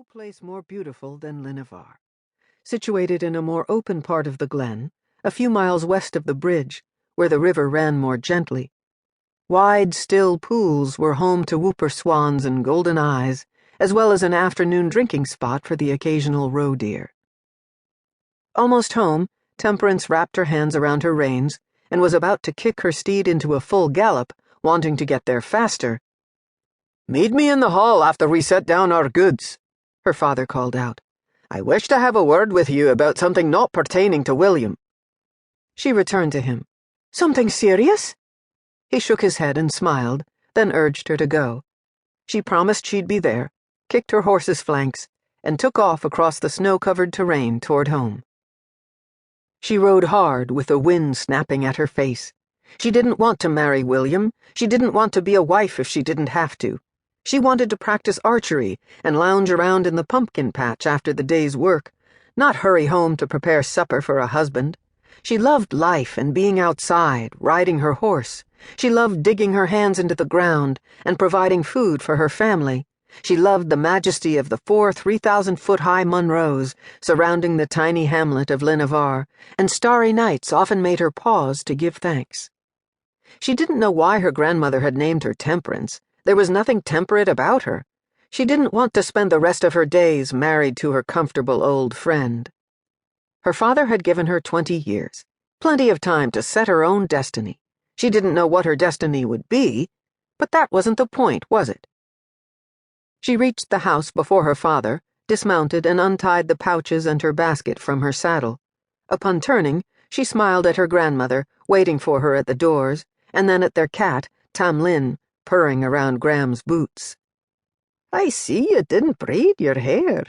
no place more beautiful than Linavar. Situated in a more open part of the glen, a few miles west of the bridge, where the river ran more gently, wide, still pools were home to whooper swans and golden eyes, as well as an afternoon drinking spot for the occasional roe deer. Almost home, Temperance wrapped her hands around her reins and was about to kick her steed into a full gallop, wanting to get there faster. "Meet me in the hall after we set down our goods," her father called out. "I wish to have a word with you about something not pertaining to William." She returned to him. "Something serious?" He shook his head and smiled, then urged her to go. She promised she'd be there, kicked her horse's flanks, and took off across the snow-covered terrain toward home. She rode hard, with the wind snapping at her face. She didn't want to marry William. She didn't want to be a wife if she didn't have to. She wanted to practice archery and lounge around in the pumpkin patch after the day's work, not hurry home to prepare supper for a husband. She loved life and being outside, riding her horse. She loved digging her hands into the ground and providing food for her family. She loved the majesty of the 4 3,000-foot-high Munros surrounding the tiny hamlet of Linavar, and starry nights often made her pause to give thanks. She didn't know why her grandmother had named her Temperance. There was nothing temperate about her. She didn't want to spend the rest of her days married to her comfortable old friend. Her father had given her 20 years, plenty of time to set her own destiny. She didn't know what her destiny would be, but that wasn't the point, was it? She reached the house before her father, dismounted and untied the pouches and her basket from her saddle. Upon turning, she smiled at her grandmother, waiting for her at the doors, and then at their cat, Tamlin, purring around Graham's boots. "I see you didn't braid your hair."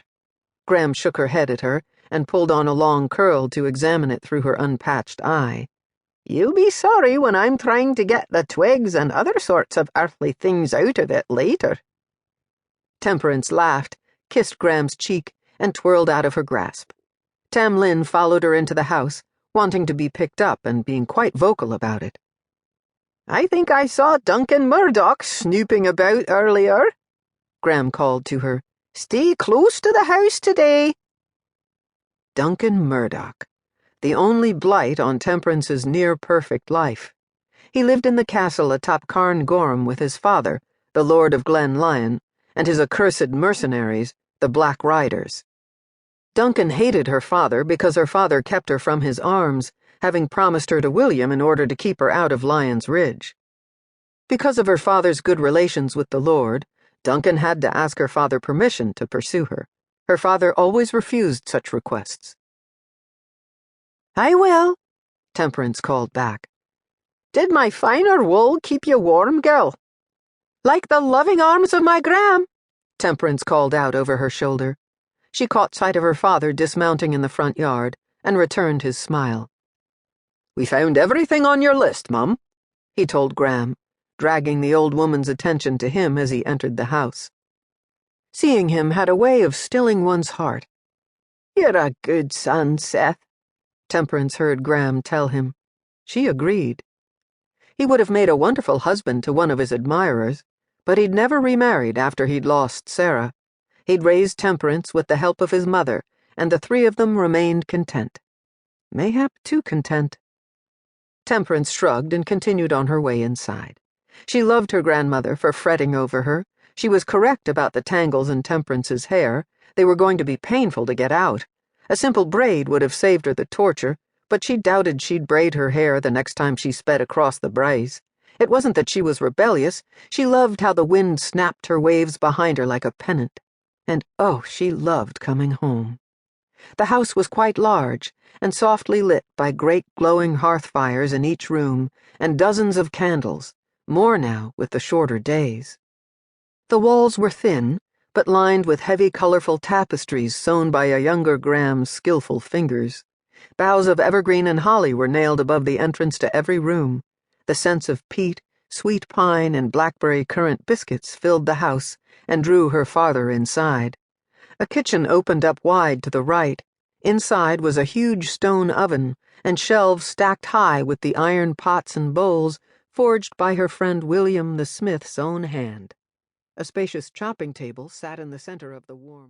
Graham shook her head at her and pulled on a long curl to examine it through her unpatched eye. "You'll be sorry when I'm trying to get the twigs and other sorts of earthly things out of it later." Temperance laughed, kissed Graham's cheek, and twirled out of her grasp. Tamlin followed her into the house, wanting to be picked up and being quite vocal about it. "I think I saw Duncan Murdoch snooping about earlier," Graham called to her. "Stay close to the house today." Duncan Murdoch, the only blight on Temperance's near-perfect life. He lived in the castle atop Carn Gorm with his father, the Lord of Glen Lyon, and his accursed mercenaries, the Black Riders. Duncan hated her father because her father kept her from his arms, having promised her to William in order to keep her out of Lion's Ridge. Because of her father's good relations with the Lord, Duncan had to ask her father permission to pursue her. Her father always refused such requests. "I will," Temperance called back. "Did my finer wool keep you warm, girl?" "Like the loving arms of my Graham," Temperance called out over her shoulder. She caught sight of her father dismounting in the front yard and returned his smile. "We found everything on your list, Mum," he told Graham, dragging the old woman's attention to him as he entered the house. Seeing him had a way of stilling one's heart. "You're a good son, Seth," Temperance heard Graham tell him. She agreed. He would have made a wonderful husband to one of his admirers, but he'd never remarried after he'd lost Sarah. He'd raised Temperance with the help of his mother, and the three of them remained content. Mayhap too content. Temperance shrugged and continued on her way inside. She loved her grandmother for fretting over her. She was correct about the tangles in Temperance's hair. They were going to be painful to get out. A simple braid would have saved her the torture, but she doubted she'd braid her hair the next time she sped across the braes. It wasn't that she was rebellious. She loved how the wind snapped her waves behind her like a pennant. And oh, she loved coming home. The house was quite large, and softly lit by great glowing hearth fires in each room, and dozens of candles, more now with the shorter days. The walls were thin, but lined with heavy colorful tapestries sewn by a younger Graham's skillful fingers. Boughs of evergreen and holly were nailed above the entrance to every room. The scents of peat, sweet pine, and blackberry currant biscuits filled the house and drew her farther inside. A kitchen opened up wide to the right. Inside was a huge stone oven, and shelves stacked high with the iron pots and bowls forged by her friend William the Smith's own hand. A spacious chopping table sat in the center of the warm